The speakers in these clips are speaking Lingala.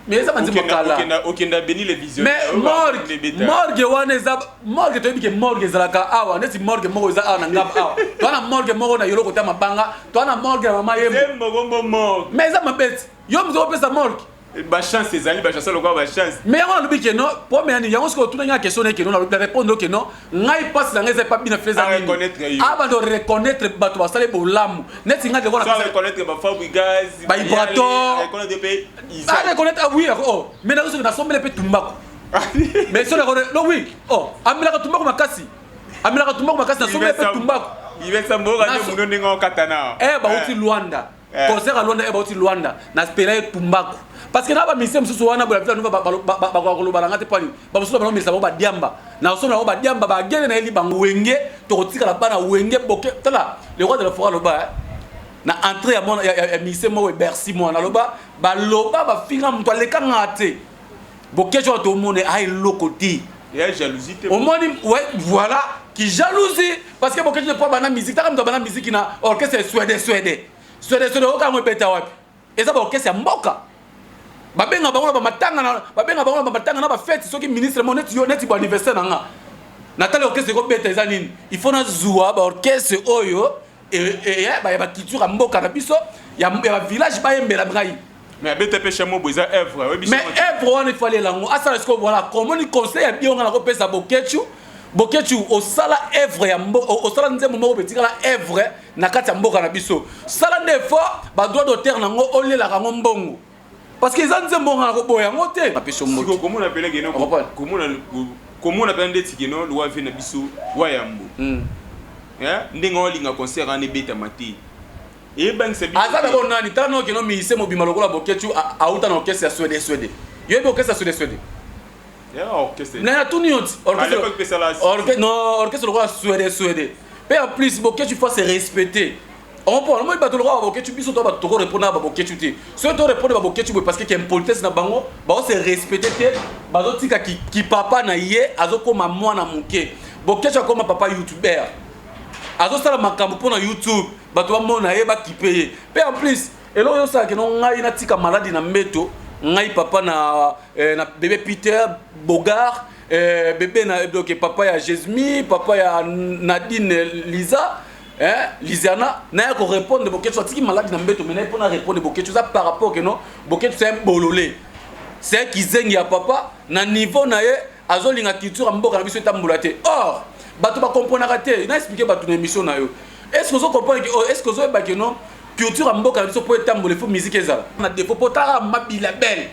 Mais ça m'a dit okenda béni les visionnaires. Mais morgue wana eza morgue to bike morgue ezalaka awa neti morgue moko eza awa na ngaba awa to na morgue moko na yolo kota mabanga to na morgue ya mama yembo mais eza mabeti yo mzo pesa morgue ba chance ezali ba chance lokwa ba chance mais yango lobi ke no premier ni yango sko tuna nya question ne ke no na répondre ke no ngai passe na ngeze pa bina feza ni aba do reconnaître bato basale bolamu neti nga de kona reconnaître ba Fabregas ba Ibrato reconnaître pe ça reconnaître oui oh mais na na sombele pe tumbako mais so no oui oh amila ka tumbako makasi na sombele pe tumbako il va s'amboura de muno ningo katana ba uti Luanda concert à Luanda ba uti Luanda na spérer tumbako parce que na ba mission mususu wana bola vila nuva ba koloba ngate pani ba mususu ba misa ba diamba na so na ba diamba ba gene na eli bangwenge to kotika la bana wenge boke tala le roi de la forêt loba na entrée ya mon ya mission mo Bercy mo na loba ba loba ba finga mto aleka ngate boke jo to mone ay lokoti ya jalousie au moins ouais voilà qui jalousie parce que boke je pas bana musique ta comme bana musique na orchestre suédois oka mo beta wapi eza ba orchestre mboka babenga bango ba matanga na ba fête soki ministre mo neti yo neti ba anniversaire nanga natale orchestre ko beta eza nini il faut na zuwa ba orchestre oyo ba culture mboka na biso ya ba village ba yembela ngai mais beta pe chamo boza œuvre mais œuvre on il fallait lango asa est-ce que voilà comment ni conseil ya bien on a ko pesa bokechu au sala œuvre ya au sala nzembo moko betika la œuvre na kati ya mboka na biso sala ndefort ba droit d'auteur nango olela kango mbongo parce que ils ont bon à boya ngote apesho moto comment on appelle geno comment on appelle ndeti geno loi vena biso wayambo ndenga linga concert en beta mati et bang se biso aza ko nani tano geno mi se mobima lokola bokechu auta na orchestre ya Suède yo be orchestre Suède ya orchestre na tuni orchestre non orchestre lokola Suède mais en plus bokechu faut se respecter. On peut moi ba to lokola bokechu biso to ba to répondre ba bokechu te so to répondre ba bokechu parce que qu'il y a politesse na bango ba se respecter te ba zo tika ki papa na ye azokoma mwana muke bokechu akoma papa youtuber azo sala makambo pona YouTube ba to mona ye ba kipe pe en plus elo yo sa ke no ngai na tika maladi na mbeto ngai papa na bébé Peter Bogart bébé na donc papa ya Jesmi papa ya Nadine Lisa Lisiana n'a pas répondre de boketu tiki malade na mbeto mais n'a pas répondre de boketu ça par rapport que non boketu c'est un bololé c'est qui zengi ya papa na niveau na ye azolinga culture mboka na biso tambulate or bato ba comprendre raté na expliquer bato na émission na yo est-ce que vous comprenez que est-ce que vous ba que non culture mboka na biso pour tambule faut musique ezala na défaut potara mabila belle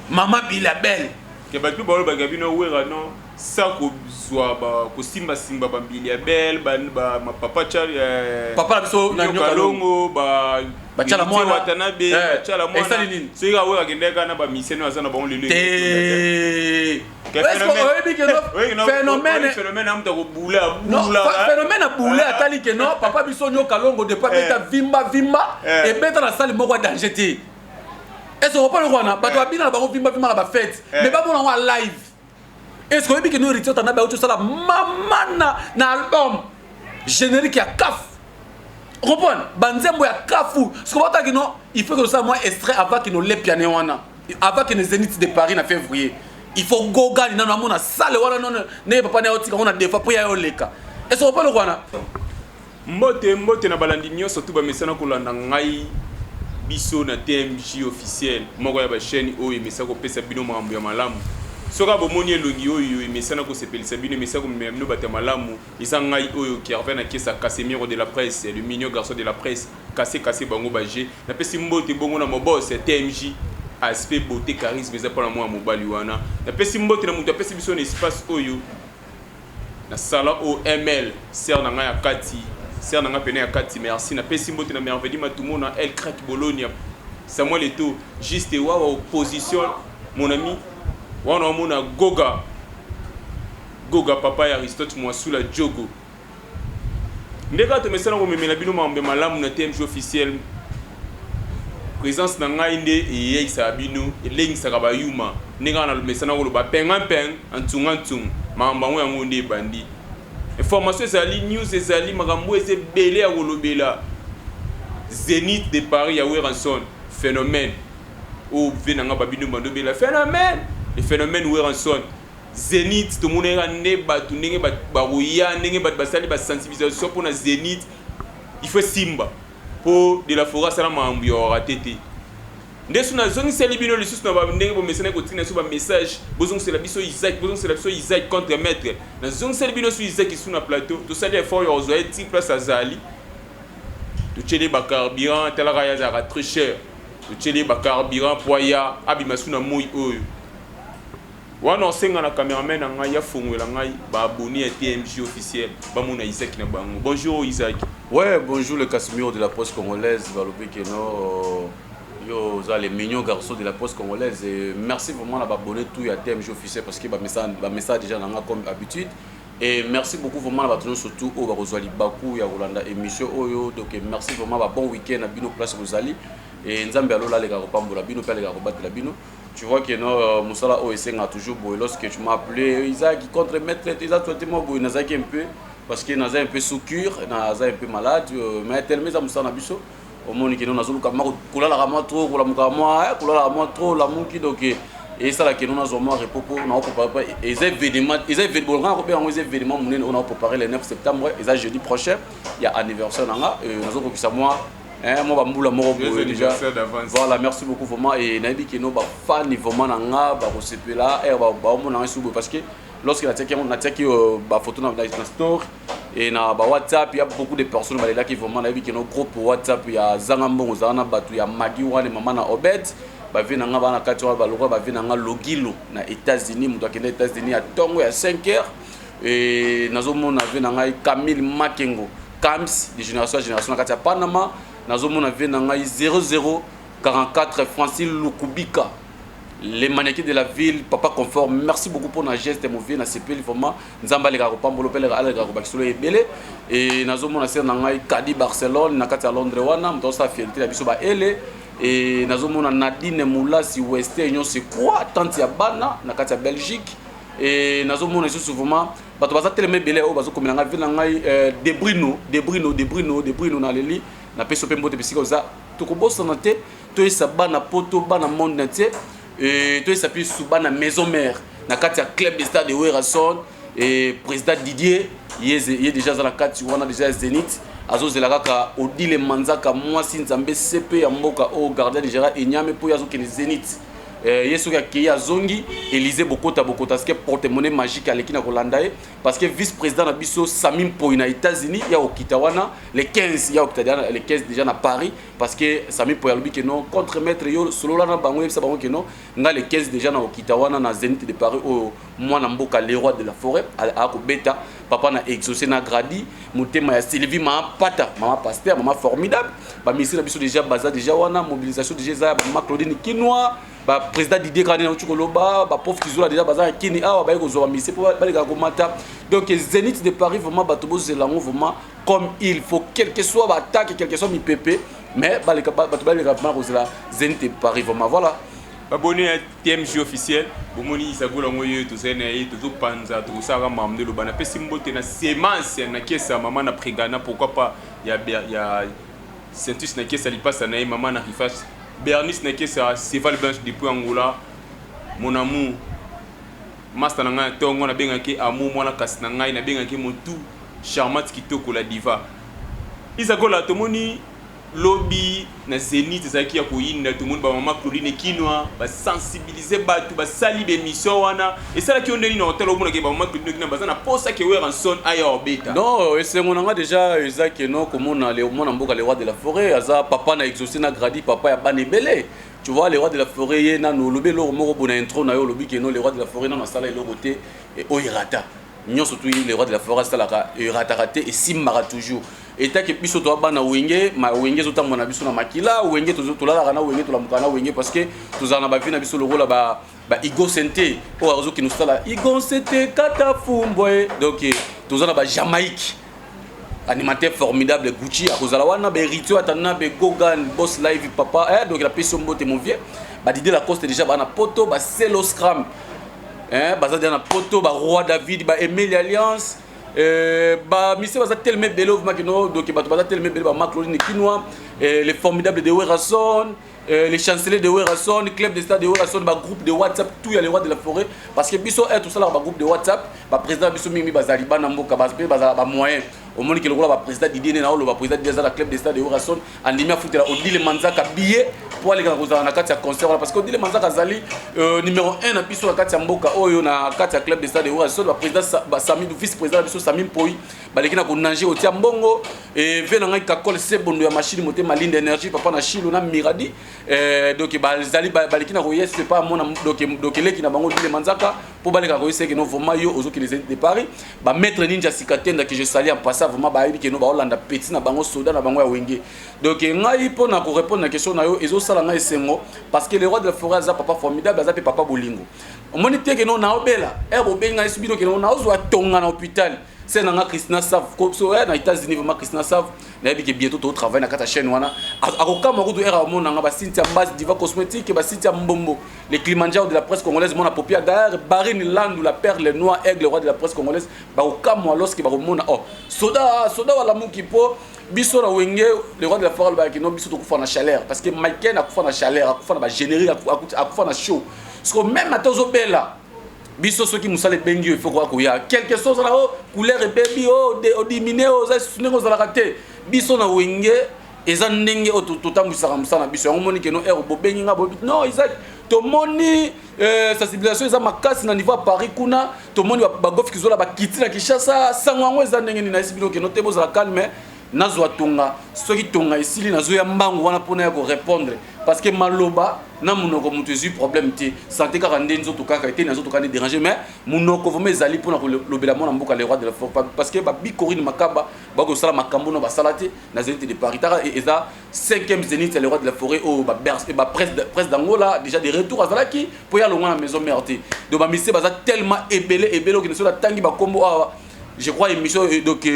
mama bila belle que bato ba ba gabino wera non ça soit ko simba bambili ya belle ba ma papa chali papa biso na nyokalongo ba chala mwana watanabe chala mwana so ira wera gendeka na ba miseno azana ba on lelo phénomène amta ko bula phénomène a boulé atali que non papa biso nyokalongo de pas beta vimba et beta na salle moko danger te est-ce qu'on pas le roi na bato abina na bango vimba na ba fête mais pas bon en live. Est-ce que vous avez dit que vous avez maman na album générique à CAF? Vous comprenez? Banzembo ya CAFou. Ce que vous avez dit, il faut que ça soit extrait avant que nous les pianos avant que les Zénith de Paris en février. Il faut go gagner dans la salle. Ne papa na otika on a des fois pour y aller leka. Est-ce que vous pas le roi na? Mbote na balandinyo surtout ba mesana ko landa ngai biso na TMJ officiel. Moko ya ba chaîne o emesa ko pesa bino mambo ya malamu. Soka bomoni elongi oyo emesana ko sepelisa bino emesa ko memno batamalamu isangai oyo qui revient na kesa Casemiro de la presse le mignon garçon de la presse cassé bango bagé na pesi mbote bongo na moboss TMJ aspect beauté charisme eza pour la moi mobali wana na pesi mbote na mutu pesi biso na espace oyo na sala OML ser na nga ya kati ser na nga pene ya kati merci na pesi mbote na merveille matumo na El Crack Bologna Samuel Eto juste wa opposition mon ami wana mona Goga papa ya Aristote Mwasula Jogo ndeka to mesana ko memela bino mambe malamu na TMJ officiel présence na ngai nde yeisa bino elengisa ka bayuma ndeka na mesana ko ba peng antunga mamba ngo yango nde bandi information ezali news ezali makambo ezebele ya kolobela Zénith de Paris ya Weranson phénomène ou venanga babino mandobe la phénomène le phénomène où ranson Zénith tout monde est né batu ndenge barouya ndenge bat basali ba sensibilisation pour na Zénith il faut simba pour de la forêt ça ma ambio ratete ndesu na zongi seli bino le sus na ba ndenge bo message ko tina so ba message bozong c'est la biso Isaac bozong c'est la biso Isaac contre maître na zongi seli bino sur Isaac sur na plateau to sali effort yo zo eti place azali to tcheli ba carburant tela ga ya très cher to tcheli ba carburant poya abima suna moi oyo wana osenga na cameraman na ngai ya fongwela ngai ba abonné à TMJ officiel ba mona Isaac na bango. Bonjour Isaac. Ouais, bonjour le Casimiro de la poste congolaise balobi que no yo za les mignons garçons de la poste congolaise et merci vraiment à abonné tout à TMJ officiel parce que ba message déjà na nga comme habitude et merci beaucoup vraiment à battre surtout au bazali Bakou ya Rolanda émission oyo donc merci vraiment ba bon week-end à bino place Rosali et nzambe alola les gars pambola bino pe les gars battre la bino. Tu vois que non, Moussala OSN a toujours beau. Lorsque tu m'as appelé, Isaac contre maître, Isaac, toi, tu m'as beau. Nazaki un peu, parce qu'il Nazaki un peu sous cure, Nazaki un peu malade. Mais tellement, ça Moussala Nabiso. Au monde qui nous a zolu kama kula la rama trop, kula mukama, kula la rama trop, la munki donc et ça là que nous avons zoma repopo, on a préparé. Et ces événements, on a préparé le 9 septembre. Et ça jeudi prochain, il y a anniversaire nanga. Nous avons que ça moi. Moi déjà voilà merci beaucoup vraiment et nabi que nos fans vraiment nanga ba resepela et ba mona subo parce que lorsque on a attaqué ba photo dans store et na ba WhatsApp il y a beaucoup de personnes là qui vraiment nabi que nos groupe WhatsApp il y a Zangambo zana batu ya Magi wane mama na Obed ba vina nga bana katwa ba lokwa ba vina nga Logilo na États-Unis muto akenda États-Unis à Tongo ya 5h et nazo mona vina nga Camille Makengo Kams de génération à génération na Panama Nazomona Venangai 0044 Francine Lukubika. Les mannequins de la ville, Papa Confort, merci beaucoup pour nos gestes et mon vie, na CPL vraiment. Nzamba les gars, Pambolo Pele, les gars, Baxolo et Belé. Et Nazomona Nangai Kadi Barcelone, Nakata Londres Wana, Mtosa Fierté la Bisoba Ele. Et Nazomona Nadine Moula si Western Union c'est quoi Tantia Bana, Nakata Belgique. Et Nazomona souvent bato baza tellement belé o bazo komela nga ville ngai de Bruno na leli na peso pe mbote bisika za to ko bossa na te to esa bana poto bana monde na te et to esa pi sou bana maison mère na kati ya club de stade de Werason et président Didier yé déjà dans la kati wana déjà Zénith azo zelaka ka Odile Manzaka mwasi nzambe CP ya mboka o gardien de Gérard Enyame po yazo ke Zénith Yesu qui a zongi Élysée Bokota parce que porte-monnaie magique à l'équipe Hollande parce que vice-président Nabiso Samim Poina États-Unis il y a au Kitawana les 15 il y a les 15 déjà à Paris parce que Samim Poina lui que non contre maître yo solo là na bango ça bango que non nga les 15 déjà na au Kitawana na Zénith de Paris au moi na mboka les rois de la forêt à ko beta papa na exaucé na gradi motema ya Sylvie mama pata mama pasteur mama formidable ba ministre Nabiso déjà baza déjà wana mobilisation déjà za mama Claudine Kinois ba président Didier Kane na Chukoloba ba pauvre Kizola déjà baza kini awa ba ko mise pour ba les komata donc Zénith de Paris vraiment batobo zelango vraiment comme il faut quel que soit attaque quel que soit mi pépé mais ba les batoba les rapement kozela Zénith de Paris vraiment voilà abonné à TMJ officiel bomoni isagola ngoyo to sena yi to panza to sara mamde lo bana pesi mbote na semence na kesa mama na prigana pourquoi pas ya Saintus na kesa li passe na mama na rifas Bernice n'est que ça, Cheval Blanche depuis Angola. Mon amour, Master Nanga, Tongo, na benga ki amour, moi na kasnanga, na benga ki mon tout charmant kitoko la diva. Isagola, tout le monde lobby, na Zénith, ça qui a koyina, tout le monde, maman Claudine Kinois, va sensibiliser, va salir l'émission, et ça là qui on est dans l'hôtel, au monde qui va maman Claudine Kinois, parce qu'on a pas ça qui est en son aïe en bêta. Non, et c'est mon anga déjà, Isaac, non, comme on a les rois de la forêt, Aza, papa n'a exaucé, n'a gradi, papa a bané belé. Tu vois, les rois de la forêt, il y a nos lobby, l'or moro, bon intro, na yo lobby, qui non, les rois de la forêt, non, na sala et l'oroté, et oirata. Nous surtout les rois de la forêt, ça là, raté et simara toujours. Et tant que biso to bana wenge ma wenge zo tamona biso na makila wenge to la kana wenge to la mukana wenge parce que to zana ba vina biso le rôle ba Igo Sente o azo ki nous sala Igo Sente kata fumboy donc to zana ba Jamaïque animateur formidable Gucci a kozala wana be Ritio atana be Gogan boss live papa donc la pression mbote mon vieux ba Didier Lacoste déjà ba na poto ba Celo Scram baza na poto ba Roi David ba Emile Alliance bah monsieur baza tellement belé makino donc bato baza tellement belé ba Claudine Kinois les formidables de Werason les chanceliers de Werason, club de stade de Werason, groupe de WhatsApp, tout y a les rois de la forêt. Parce que biso est tout ça là, groupe de WhatsApp, président biso mimi bazali banamboka bazali bazala moyen. Au moment que le président Didier Nao, le président de la club de stade de Werason, en dimia foot la Odile Manzaka billet pour aller dans la carte concert parce que Odile Manzaka zali numéro 1 na biso la carte mboka oyo na carte club de stade de Werason, le président Sami vice-président biso Sami Poi, balekina ko nanger au Tiambongo et venanga kakol sebondo ya machine moté malinde énergie papa na Chilo na Miradi donc bazali balekina ko yes c'est pas mon donc leki na bango Odile Manzaka pour baleka ko c'est que non vraiment yo ozo qui les de Paris ba maître Ninja Sikatenda que je salue en passant vraiment ba yebi que no ba Hollande petit na bango soda na bango ya wenge donc ngai pour na ko répondre na question na yo ezo sala ngai sengo parce que le roi de la forêt za papa formidable za papa bolingo omoni te que no na obela obenga esubino que no na ozo atonga na hôpital c'est na Christina Sav so na États-Unis vraiment Christina Sav na yebi que bientôt to travail na kata chaîne wana akoka moko to era mona nga ba Cynthia Mbas Diva cosmétique ba Cynthia Mbombo les Kilimanjaro de la presse congolaise mona popia d'ailleurs Barine Landou la perle noire aigle roi de la presse congolaise ba okamo lorsque ba mona soda wala mukipo biso na wenge le roi de la forêt ba kino biso to kufa na chaleur parce que Michael a kufa na chaleur a kufa na ba générique a kufa na show parce que même atazo bella biso soki musale bengi il faut quoi koya quelque chose là couleur baby diminuer aux sunengo za la raté biso na wenge eza ndenge o totambusaka musana biso yango moni ke no ero bobengi nga bobi non Isaac to moni sensibilisation eza makasi na niveau Paris kuna to moni ba gof kizola ba kitina Kinshasa sango yango eza ndenge ni na isibino ke no te bozala calme nazwa tonga soki tonga isili nazo ya mbangu wana pona ya ko répondre parce que maloba na munoko mutu ezu problème te santé kaka ndenzo to kaka te nazo to kana déranger mais munoko vome ezali pona ko lobela mona mboka les rois de la forêt parce que ba bikorine makaba ba ko sala makambo no ba salate na zénith de Paris tara et eza 5e zénith les rois de la forêt au ba berce et ba presse d'Angola déjà des retours azala ki po ya longa na maison mère te do ba mise baza tellement ébélé que ne so la tangi ba kombo je crois émission donc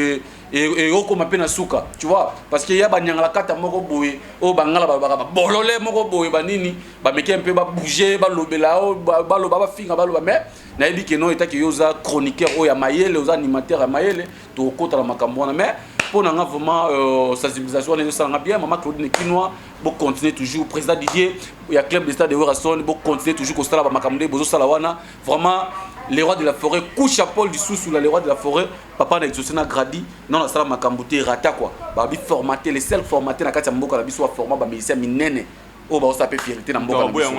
et oko mapena suka tu vois parce que ya banyangala kata moko boye o bangala ba bolole moko boye banini ba meke un peu ba bouger ba lobela o ba loba ba finga ba loba mais na yebi ke no etaki yoza chroniqueur o ya mayele oza animateur ya mayele to kota la makambo na mais pour na vraiment sensibilisation les ça bien maman Claudine Kinoa bo continuer toujours président Didier ya club de stade de Werason bo continuer toujours ko sala ba makambo bozo sala wana vraiment les rois de la forêt couche à Paul du sous les rois de la forêt papa na exaucé na gradi non na sala makambuté rata quoi ba bi formater les seuls formater na kati mboka na biso wa format ba ministère minene o ba osape fierté na mboka na biso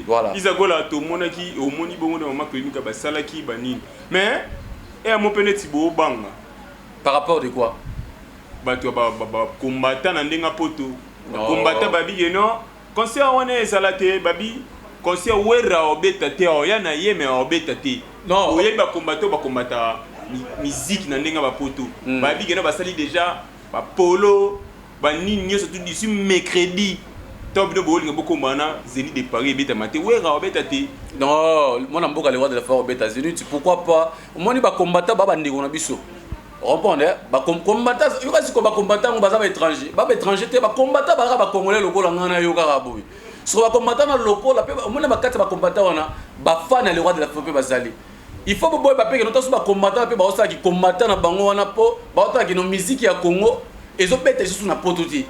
voilà izagola to monaki o moni bongo na mama clinique ba salaki ba nini mais et mo peneti bo banga par rapport de quoi ba to ba combattant na ndenga poto combattant ba bi non conseil wana ezalate ba bi conseil wera obeta te o ya na ye mais obeta te non oye ba combattant musique na ndenga ba poto ba bi gena ba sali déjà ba polo ba nini surtout d'ici mercredi top de bowling beaucoup mana Zénith de Paris beta maté wera obeta te non moi na mboka les rois de la forêt beta Zénith pourquoi pas moi ni ba combattant ba ndeko na biso répondre ba combattant yo kasi ko ba combattant ba za étranger te ba combattant ba congolais lokola ngana yo kaka boy so ba combattant na lokola pe mona bakati ba combattant wana ba fan les rois de la forêt bazali il faut boy ba pe que notaso ba combattant pe ba osa ki combattant na bango wana po ba ota ki no musique ya Congo ezo beta sous na pototi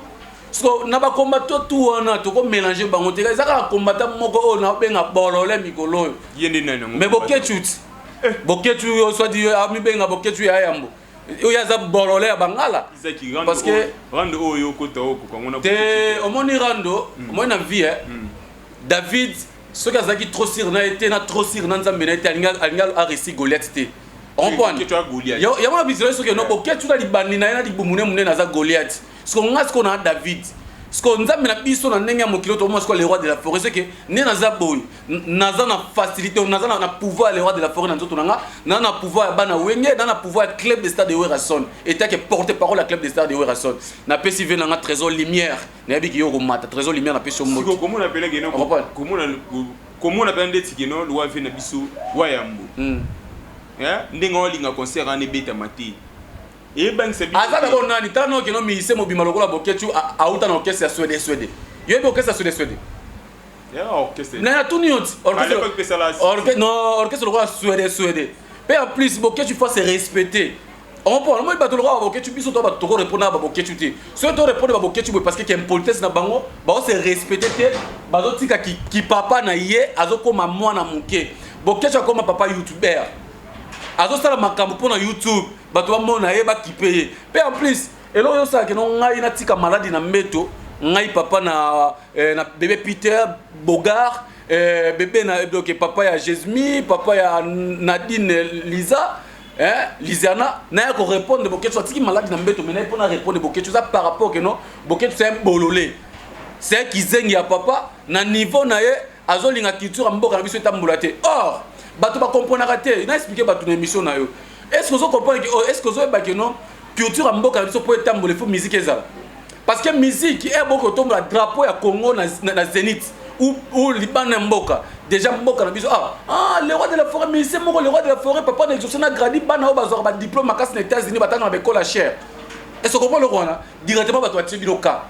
so na ba combattant tout wana to ko mélanger bango te ka zaka combattant moko o na benga bolole mikolo yende nana mais bokechuti bokechu yo so di ami benga bokechu ya yambo oya za bolole ya bangala parce que rando oyo kota oko kongona te omoni rando omoni na vie David ce que azaki trop sir na été na trop sir na nzambe na été alinga a réussi Goliath te on point ya mona bizelo ce que no bokechu na libandi na yana libumune munene na za Goliath ce qu'on a ce qu'on a David ce qu'on nzambe na biso na ndenge ya mokilo to moi les rois de la forêt c'est que ne na za boy naza na facilité naza na pouvoir les rois de la forêt na nzoto nanga na pouvoir bana wenge na pouvoir club de stade de Werason et ta que porter parole à club de stade de Werason na pesi ve na trésor lumière na biki yo ko mata trésor lumière na pesi mo comment on appelle geno comment on appelle ndeti geno loi ve na biso wa yambo ndenge olinga concert ane beta mati et ben c'est bien azana bonani tano ke no mi se mo bima lokola bokechu auta na orchestre ya Suède yo be orchestre ya Suède ya orchestre na tout niot orchestre lokola Suède pe en plus bokechu faut se respecter on prend moi bato loka bokechu biso to bato ko répondre ba bokechu te so to répondre ba bokechu parce que qu'il politesse na bango ba se respecter te bazo tika ki papa na ye azokoma mwana muke bokechu akoma papa youtuber azosala makambo pona YouTube bato ba mona ye ba kipeye pe en plus elo yo sa ke no ngai na tika maladie na mbeto ngai papa na bébé Peter Bogart bébé na donc papa ya Jesmi papa ya Nadine Lisa Lisiana n'a pas répondre boketu atiki malade na mbeto mais n'a pas répondre boketu ça par rapport que non boketu c'est un bololé c'est qui zengi ya papa na niveau na ye azolinga culture mboka na biso etambulate or bato ba comprendre raté na expliquer bato na émission na yo est-ce que vous comprenez est-ce que vous ba que non culture mboka na biso pour etambule faut musique ezala parce que musique est beaucoup tombe la drapeau ya Congo na Zénith ou Liban mboka déjà mboka na biso le roi de la forêt mais c'est moko le roi de la forêt papa na exaucé na gradi bana o bazor ba diplôme makasi na États-Unis batana ba école cher est-ce que vous comprenez le roi directement bato atie binoka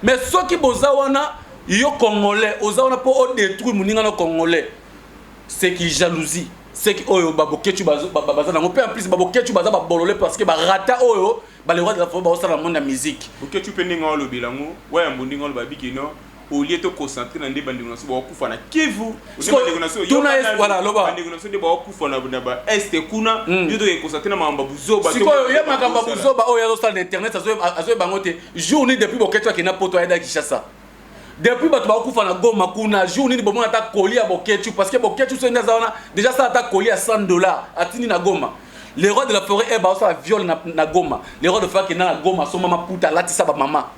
mais ceux qui boza wana yo congolais oza wana po détruire muninga na congolais c'est qui jalousie c'est qui oyo baboketu baza na ngopé en plus baboketu baza ba bololé parce que ba rata oyo ba le roi de la forêt ba osala monde la musique boketu pendinga lo bilango ouais mbundinga lo babiki no au lieu de concentrer dans des bandes de nations bakufa na Kivu voilà loba bandes de nations de bakufa na ba est kuna lieu de concentrer na mamba buzoba siko yo makamba buzoba oyo yazo sala internet azo bangote journée depuis boketu akina poto ya Kinshasa depuis bato bakufa na Goma kuna journée bomo ata colis ya boketu parce que boketu so ndaza wana déjà ça ata colis à $100 atini na Goma les rois de la forêt e ba so viol na Goma les rois de forêt qui na Goma so mama puta latisa ba mama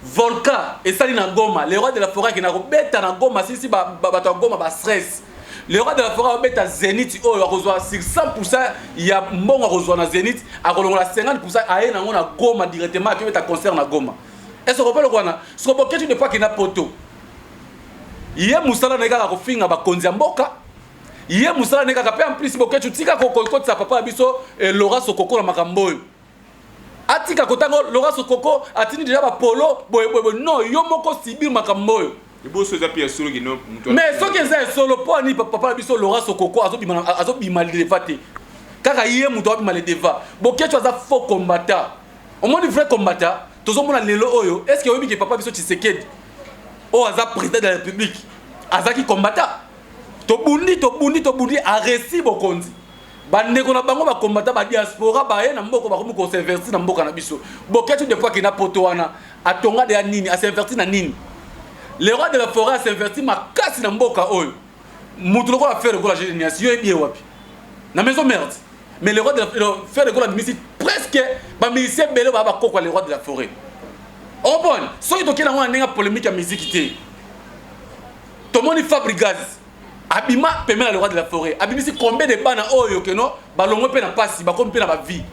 Volca et ça na Goma les rois de la forêt qui na robeta na Goma si bato Goma ba stress les rois de la forêt robeta Zénith oh ya rezoa sur 100% ya mbongo rezoa na Zénith a kolongola 50% aye na ngona Goma directement qui beta concert na Goma est-ce que vous pouvez le voir ce que boketu de pas qui na poto yé musala na kaka ko finga ba konzi mboka yé musala na kaka pe en plus boketu tika ko sa papa biso Laura Sokoko na makamboyo atika kotango Laura Sokoko atini déjà ba polo boy non yo moko sibir makamboyo iboso za pia solo gino mais so que ça solo po ni papa biso Laura Sokoko azo bima le fate kaka yé muto bima le deva boketu aza faux combattant au moins vrai combattant tozomona lelo oyo est-ce que oyebi que papa biso Tshisekedi o aza président de la République azaki combattant tobundi a récit bokonzi bandeko na bango ba combattant ba diaspora ba ye na mboko ba komu ko s'investir na mboka na biso boketu de fois que na poto wana atonga de nini a s'investir na nini le roi de la forêt a s'investir makasi na mboka oyo mutu loko a faire ko la génération yo ebie wapi na maison merde mais le roi de la faire de la musique presque ba musicien belé ba kokwa le roi de la forêt on bon so to kina wana nga polémique ya musique té to moni Fabregas abima pemela le roi de la forêt abimisi combien de bana oyo que non balongo pe na pasi ba kompe na ba vie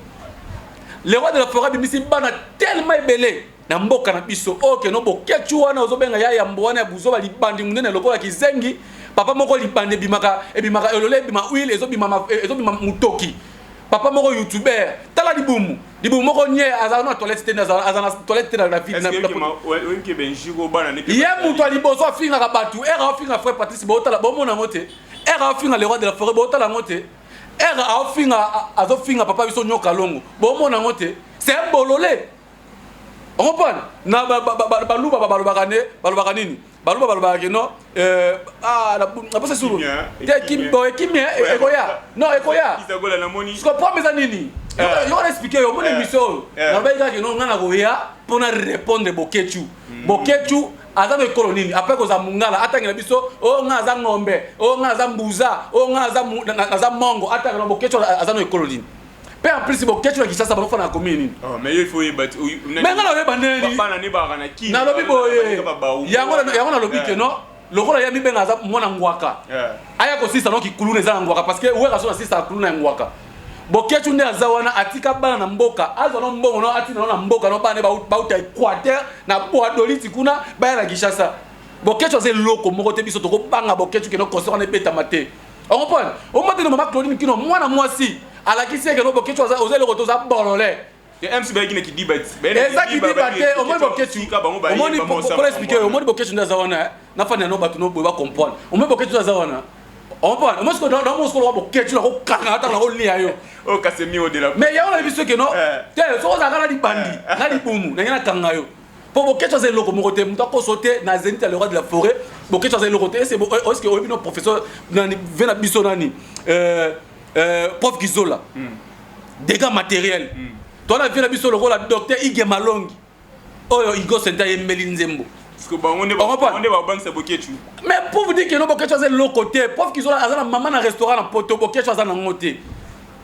le roi de la forêt abimisi bana tellement belé na mboka na biso o que non boketu wana ozobenga ya mbwana ya buzo ba libandi munene lokola kizengi papa moko libande bimaka elole bima huile ezobima mutoki papa moko youtuber tala dibumu moko nye azana toilette tena azana toilette tena na ville na que benjiko bana ne ye muto alibozo afinga ka batu era afinga frère Patrice botala bomona ngote era afinga le roi de la forêt botala ngote era afinga papa biso nyoka longo bomona ngote c'est un bololé on comprend na baluba nini baluba non na pose suru te kimia ekoya non ekoya isagola na moni ce que promesa nini yo on expliquer yo mon émission na ba ka non ngana koya pour répondre boketu azana ekolo nini après ko za mungala atangela biso o ngaza ngombe o ngaza mbuza o ngaza mongo atangela boketu azana ekolo nini pe en plus boketu na Kinshasa ba fana commune mais il faut y battre mais ngala yo bandeli bana ne ba kana ki na lobi boye yango na lobi ke non lokola ya mibenga za mwana ngwaka aya ko sisa no ki kuluna za ngwaka parce que weka so na sisa kuluna ngwaka boketu nde azawana atika bana na mboka azana mbongo no atina na mboka no bana ba uta Equateur na Boadoliti kuna ba na Kinshasa boketu aze loko moko te biso to ko banga boketu ke no concert na beta mate on comprend au moment de mama Claudine kino mwana mwasi alakisi ke no boketu aze le roto za bololé MC ba kine ki dibat exactly dibate au moins boketu au moins pour expliquer au moins boketu nde azawana na fana no batu no ba comprendre au moins boketu azawana On parle. Moi, ce que dans mon score, tu l'as au Canada, dans le lit. Oh, Casemiro de la. Mais il y a un épisode que non. Tiens, ça va être bandi. Là, il boum. Il y a un Kangayo. Pour vous, qu'est-ce que c'est le côté? Nous avons sauté dans Zénith, le roi de la forêt. Pour qu'est-ce que c'est le côté? C'est est-ce que nos professeurs, Vena Bissonani, prof Gizola, dégâts matériels. Toi, la Vena Bissonani, le rôle de docteur Ige Malongi. Oh, Igo Sentaye Melinzembo. Parce que on est banque c'est Bokechu. Mais pour vous dire que non, Bokechu c'est l'autre côté. Prof Gizola, a maman dans restaurant dans Poto, Bokechu c'est dans côté.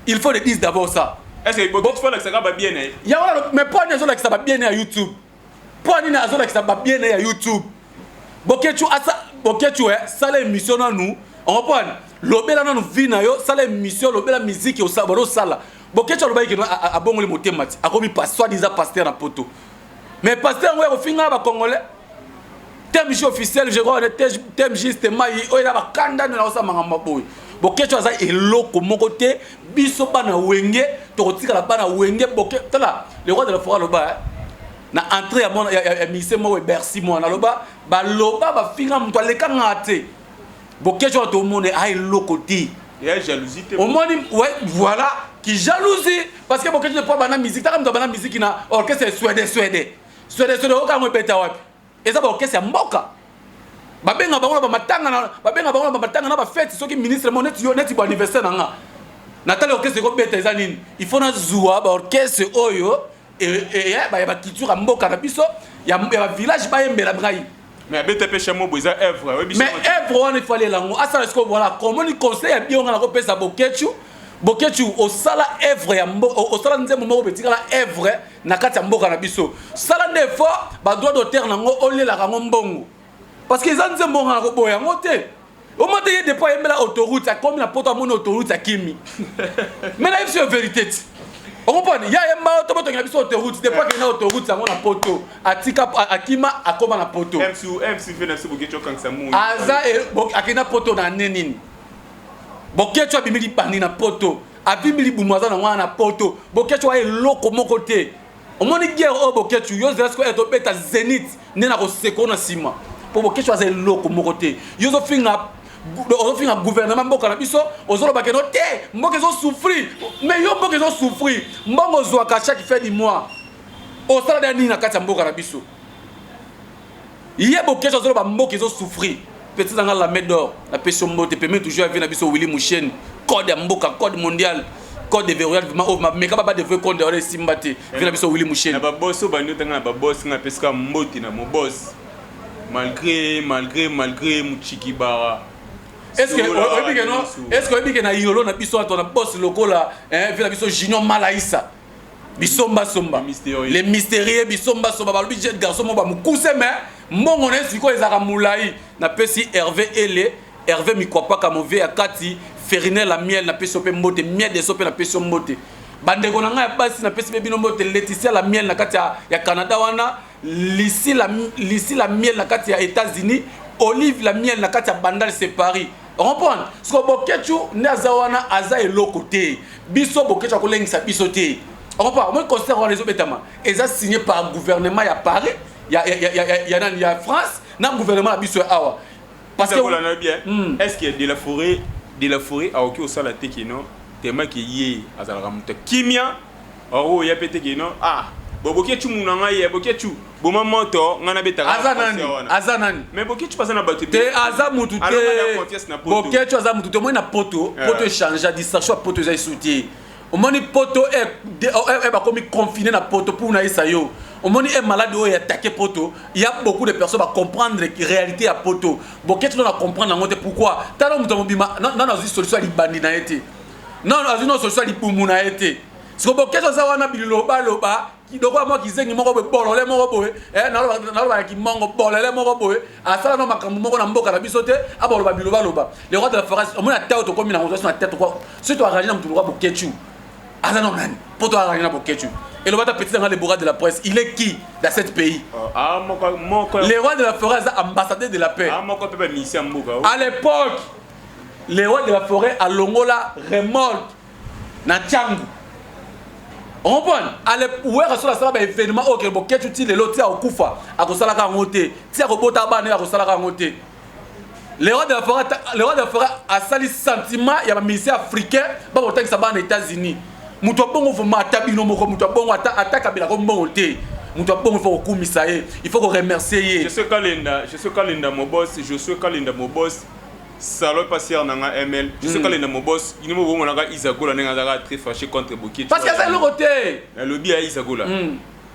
Il faut le dire d'abord ça. Est-ce que Bokechu faut que ça va bien? Mais pas des gens qui ça va bien à YouTube. Pas ni na zone qui ça va bien à YouTube. Bokechu ça l'émission na nous. On reprend. Lobela na nous vie na yo, ça l'émission, lobela musique au sabalo sala. Bokechu loba ki a bongo le motemati. A komi pas soi-disant pasteur na Poto. Mais pasteur ouais au finga ba congolais. Thème officiel, je crois, thème justement, il y a un candidat dans la Mangamaboy. Bokechu aza eloko moko te, biso bana wenge, tokotika la bana wenge, tala, le roi de la forêt loba, na entrée à mon ministère mo Bercy mo na loba, ba loba ba finga mto aleka ngate. Bokechu to monde a eloko te. Il y a jalousie. Au monde ouais, voilà, qui jalousie parce que Bokechu ne pas bana musique, ta comme bana musique na orchestre suédé, au ka mo beta wapi. Et ça, c'est un mboka. Babenga bango ba matanga na ba fête soki ministre mo neti bo anniversaire nanga. Nathalie orchestre ko beta ezanini. Il faut na zuwa ba orchestre oyo et ba culture mboka na biso ya village ba yembela brai. Mais beta pe chamo boza œuvre. Mais œuvre on il fallait lango. Asa est-ce que voilà comment ni conseil ya bionga na ko pesa Bokechu au sala œuvre ya mboka au sala nzembo moko betika la œuvre na kati ya mboka na biso. Sala d'effort ba droit d'auteur nango olela kango mbongo. Parce que les nzembo na ko boya ngote. Au moins il depuis yembela autoroute a comme na poto mon autoroute a kimi. Mais là c'est vérité. On comprend il y a yemba autoroute na biso autoroute depuis que na autoroute sango na poto atika akima akoma na poto. MC fait na Bokechu quand ça mou. Aza akina poto na nenini. Bokechu abimili bandi na poto abimili bumwaza na mwana na poto Bokechu wa eloko moko te omoni guerre o Bokechu yo zesko eto beta Zénith nena ko seko na sima po Bokechu wa eloko moko te yo zo finga gouvernement mboka na biso ozolo bakeno te mboka zo souffrir mais yo mboka zo souffrir mbongo zo ka chaque fin du mois o sala dani na kati mboka na biso ye Bokechu ozolo ba mboka zo souffrir. Petit dans la médaille d'or, la pétion mbote permet toujours à venir à Willy Mouchen, code mboka, code mondial, code de verrouillage, mais quand pas de vrai code de Simbate, venir à Willy Mouchen. Na ba boss au banyo tanga ba boss na peska mbote na mo boss. Malgré Mouchikibara. Est-ce que na yolo na biso na boss loco là, venir à biso Junior Malaïsa. Bisomba somba. Les mystérieux bisomba somba ba budget garçon mo ba mukuse mais mbongo ne siko ezaka mulai na pesi Hervé Mikwa ka move ya kati Ferinel la miel na pesi pe mbote miel de sope na pesi mbote bandeko na nga basi na pesi bino mbote Laetitia la miel na kati ya Canada wana Lisi la miel na kati ya États-Unis Olive la miel na kati ya Bandal c'est Paris. On comprend ce que Bokechu ndaza wana aza eloko te biso Bokechu ko lengisa biso te. On comprend moi concert les obetama eza signé par gouvernement ya Paris. Il y a France, dans le gouvernement a biso awa. Parce que voilà bien. Est-ce qu'il y a de la forêt à aucun sala tekino, tellement qu'il y a azalaka muta kimia, oh il y a pété kino ah Bokechu munanga ye Bokechu boma moto ngana betaka azanani mais Bokechu passe na batu te azamutu te Bokechu azamutu te moi na poto échange distraction poto za soutien. Au moins poto est ba comme confiné na poto pour na isayo. Au moins est malade ou est attaqué poto. Il y a beaucoup de personnes à comprendre la réalité à poto. Bokechu doit comprendre pourquoi. Tala muto mobima non une solution li bandi na été. Non une solution li pumu na été. Parce que Bokechu za wana biloba loba ki doko moi ki zengi moko be bolole moko boye na ba ki mongo bolole moko boye asala no makambo moko na mboka na biso te aboloba biloba loba. Le roi de la forêt au moins na tête comme na rotation na tête quoi. Surtout arranger na muto roi Bokechu. Azanon nani poto arranger na Bokechu. Et le roi petit dans les bourras de la presse, il est qui dans ce pays? Le roi de la forêt est ambassadeur de la paix. À l'époque, le roi de la forêt à Longola remorque na Tchangu. On comprend? À l'époque, où est-ce que ça va événement au Bokechu ti le lotia au Kufa, à Kosala Kangote, ti à Kobota Bane à Kosala Kangote. le roi de la forêt a sali sentiment ya ba ministère africain ba botaki ça ba aux États-Unis muto bongo vraiment atabino moko muto bongo ataka bila ko bongo te muto bongo faut kumisa ye il faut qu'on remercier je suis Kalinda mon boss Salo passer nanga ML je suis Kalinda mon boss il mo bongo nanga Isagola nanga très fâché contre Bokiet parce que ça le côté le lobby à Isagola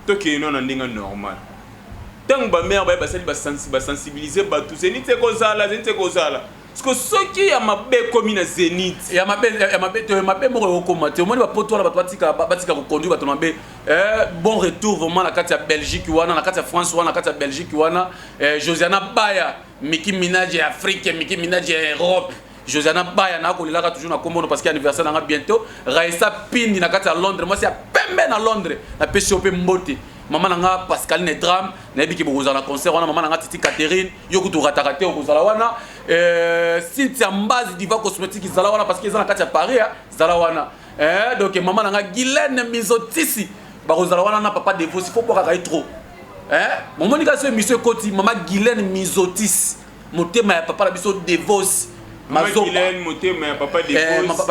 to ke non na ndinga normal tant ba mère ba sali ba sensibiliser ba tous zenit ko zala parce que ceux qui a mabe comme na zenit ya mabe mo ko mate mo ba poto la batika ko conduire bato mabe bon retour vraiment na kati ya Belgique wana na kati ya France wana na kati ya Belgique wana Josiana Baya Miki Minaj ya Afrique Miki Minaj ya Europe Josiana Baya na ko lilaka toujours na kombono parce que anniversaire na bientôt Raissa Pindi na kati ya Londres moi c'est pembe na Londres na PCOP Mbote maman nanga Pascaline Drame na biki boza na concert wana maman nanga Titi Catherine yokutu ratakate okozala wana Cynthia Mbazi Diva Cosmétique zala wana parce que ezana kati ya Paris zala wana donc maman nanga Guylaine Mizotisi bakozala wana na papa Devos il faut pas ka trop maman nika so monsieur Koti maman Guylaine Mizotisi motema ya papa la biso Devos Mazo Guylaine motema ya papa Devos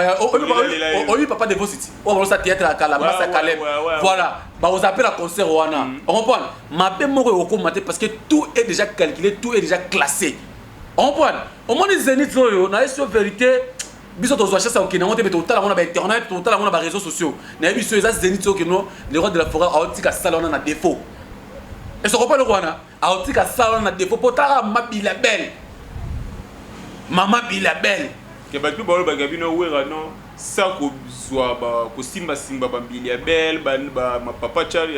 oui papa Devos ici on va ça théâtre à Calama ça Caleb voilà bah vous appelez la concert wana on comprend mabe moko okomate parce que tout est déjà calculé tout est déjà classé on comprend au moins les zénith yo na est vérité biso to zoa chassa okina monte beto tala mona ba internet to tala mona ba réseaux sociaux na biso eza zénith okino le roi de la forêt a otika salon na défaut et ce comprend le wana a otika salon na défaut potara mabila belle Maman Bilabel. Que batu balo bagabino wera non ça ko zwa ba ko simba ba Bilabel ba ma papa chali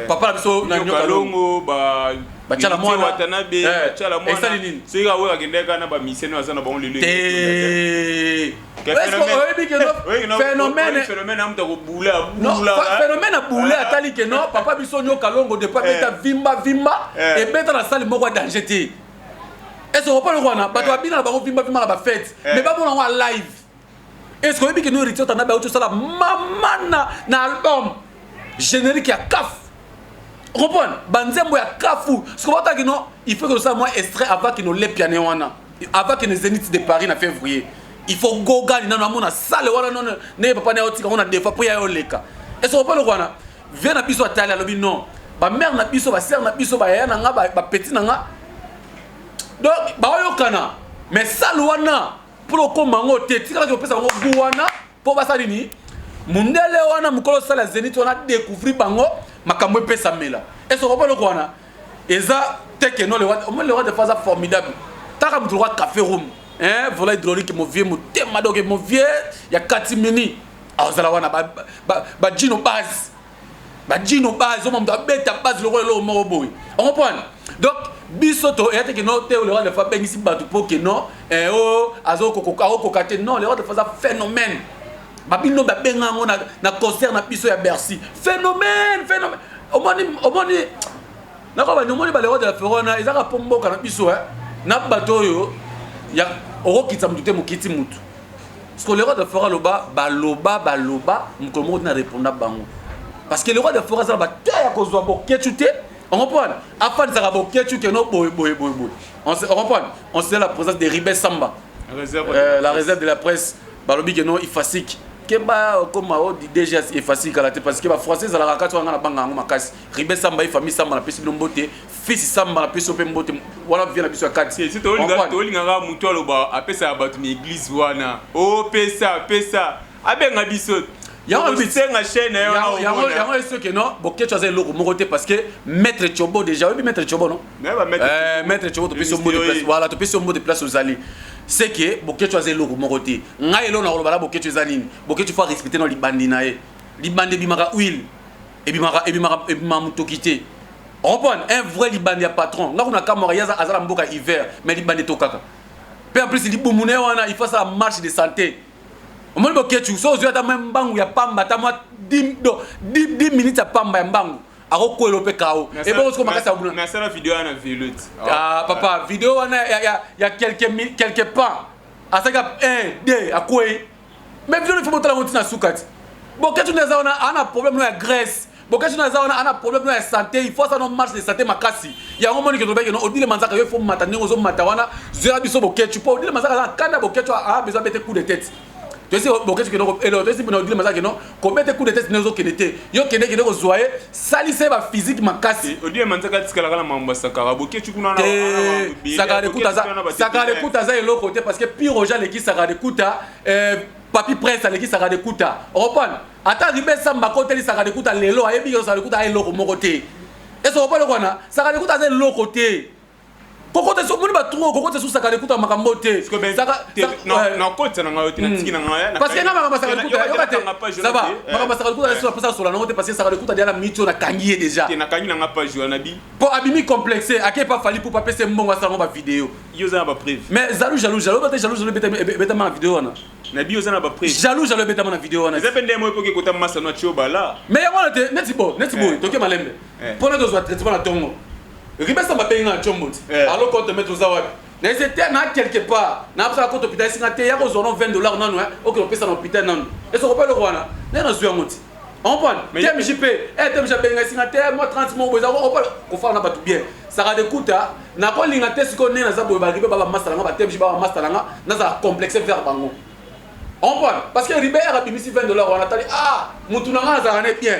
papa biso na nyoka longo ba chala mwana watanabe chala mwana so ira wera gendeka na ba miseno azana ba on lele phénomène amta ko bula phénomène a boule atali que non papa biso nyoka longo de pas beta vimba et beta na salle moko danger te. Est-ce qu'on peut le voir? Bah toi bien là, bah on filme la fête. Mais pas bon on live. Est-ce qu'on peut que nous retiens t'en as autre ça là maman na album générique à caf. Comprends? Banzembo ya kafu. Ce qu'on va dire que non, il faut que ça moi extrait avant que nous les piano wana. Avant que les Zénith de Paris na février. Il faut go gagner dans na salle wana non ne papa na otika on a des fois pour y aller leka. Est-ce qu'on peut le voir? Viens na biso atali lobi non. Ba mère na biso ba sœur na biso ba ya na nga ba petit na nga. Donc, baoyokana, mais ça wana pour ko mango te tika ko pesa ngo buwana po basalini mundele wana mukolo sala Zénith wana découvrir bango makambo pesa mela. Et ce repos le wana eza teke no le roi de phase formidable. Taka mutu roi café room vola hydraulique mo vieux mo tema donc mo vieux ya 4 mini azala wana ba Gino base o mamba beta base le roi lo mo boy. On comprend? Donc bisoto et que non le roi de fa bengisi batu pour que non azo kokate non le roi de fa phénomène babino ba benga ngona na concert na biso ya Bercy phénomène omoni na ko ba nomoni ba le roi de la Ferona ezaka pomboka na biso na bato yo ya okokitsa mutu te mokiti mutu parce que le roi de Fora loba baloba mukomo na répondre bango parce que le roi de Fora ça ba ta ko zo boketute. On comprend? Afin de savoir que non boy. On comprend? On sait la présence de Ribé Samba. La réserve de la presse. Balobi que non il facile. Que ba comme au DGS est facile parce que ba français za la rakatu nga na banga ngo makasi. Ribé Samba famille Samba na pesi mbote, fils Samba na pesi ope mbote. Wala vient na biso ya kati. Si to linga nga mutu aloba apesa batu ni église wana. Oh pesa. Abenga biso. Yango est sûr que non, Boké tu as un logo moroté parce que Maître Chobo déjà, oui Maître Chobo non. Maître Chobo tu peux sur mot de place. Voilà, tu peux sur mot de place aux alliés. C'est que Boké tu as un logo moroté. Ngai lo na robala Boké tu zanine. Boké tu faut respecter dans libandi nae. Libandi bimaka huile. Et bimaka mutokité. On prend un vrai libandi patron. Nga kuna kamora yaza azala mboka hiver, mais libandi tokaka. Puis en plus il boumune wana, il faut ça marche de santé. On m'a dit que tu so ata même bangu ya pamba ta moi 10 minutes ya pamba ya bangu ako elope kao et bon ko makasa buna na sala vidéo na veloute papa vidéo wana ya quelques pas asaka 1 2 akoi mais vidéo il faut botola ngotina sukati bon que tu neza ona ana problème no ya graisse boketu na za on a problème de santé il faut ça non marche de santé makasi ya ngomoni ke tobeke no odile manzaka yo faut mata ndenge zo mata wana zera biso boketu po odile manzaka za kanda boketu a besoin bete coup de tête tu sais boketu ke no elo tu sais bino odile manzaka no ko bete coup de tête nezo kenete yo kende ke ko zoye salise ba physique makasi odile manzaka tikala kala mambo sakara boketu kuna na sakara kuta za elo côté parce que pire aux gens les qui sakara kuta papi presse les qui sakara kuta reprendre ata ribe samba côté li sakara kuta lelo ayebi yo sakara kuta elo ko mokote et so pas kwana sakara kuta za elo côté kokote so moni ba trop kokote so sakara kuta makambo te na côté na ngayo te na tiki na ngaya parce que na makamba sakara kuta yo kate ça va makamba sakara kuta so pasa so la ngote parce que sakara kuta dia na mito na kangié déjà te na kangi na ngapa jo na bi pour abimi complexé aké pas fali pour pas pese mbongo sa ngomba vidéo yo za ba prévu mais jaloux beta ma vidéo na na bi yo za na ba prévu jaloux beta ma vidéo na zepende mo epoke kota masa no chioba la mais yango te netibo toke malembe pour nous doit traitement na tongo ribesa mabenga na chombo alors quand te mettre aux awa mais c'était na quelque part na après quand hôpital singate ya ko zono $20 nanu OK on pesa na hôpital nanu et so pas le rwana na zo yango ti on prend TMJP TMJP benga singate moi 30 mois boza on pas ko fa na batu bien ça va d'écouta na ko linga te siko ne na za boy ba ribe baba masala nga ba TMJ baba masala nga na za complexe faire bango on prend parce que ribe a bimisi $20 on attend mutu na nga za ne bien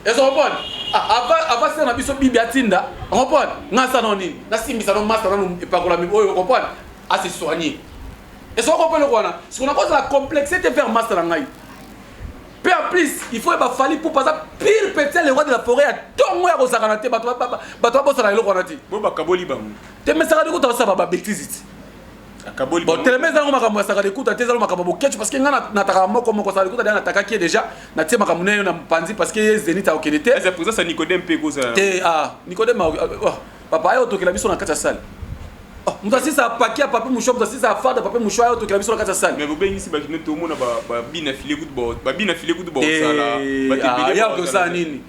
et so on prend avant ça na biso bibi atinda on prend nga sa noni na simbisa no masala no epakola mi oyo on prend à se soigner et so on peut le voir ce qu'on a cause la complexité faire masala ngai. Puis en plus, il faut falloir pour passer pire petit les rois de la forêt à tongo ya kosakanate bato bossa na eloko wanati. Bo bakaboli bango. Te mesaka de kuta ça ba bêtise. Akaboli bango. Bon, te mesa makambo ya saka de kuta te zalo makambo ketch parce que nga na taka moko saka de kuta na taka ki déjà na tie makambo na yo na panzi parce que Zenith a okenete. C'est pour ça ça Nicodème pe koza. Te Nicodème papa ayo to kila biso na kata salle. Mutu asisa paki ya papi mouchoir, mutu asisa farde papi mouchoir yo to kila biso na kata salle. Mais bobe ngisi ba kino to mona ba bina filé coup de bord, ba bina filé coup de bord sala. Ba te ya ko sa nini.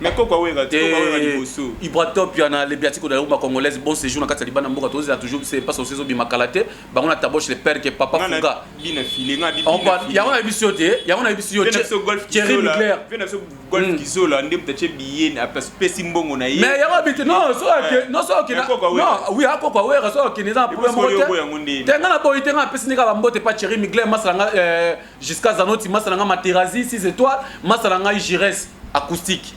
Mais quoi wera liboso. Ibratop yana les biatiques de la congolaise bon séjour na kata libana mboka tozi toujours c'est pas sauceso bi makalate ba on a taboche les pères que papa fuga. Bina filé nga bi. On va ya on a biso te, ya on a biso te. Thierry Mugler. Vena so golf kizola ndem tache bien après spéci mbongo na ye. Mais ya habite non so que non oui akoko wera so que neza pour moto. Tenga na boy tenga pesi nika ba mbote pa Thierry Mugler masalanga jusqu'à Zanoti masalanga Materazi 6 étoiles masalanga Gires acoustique.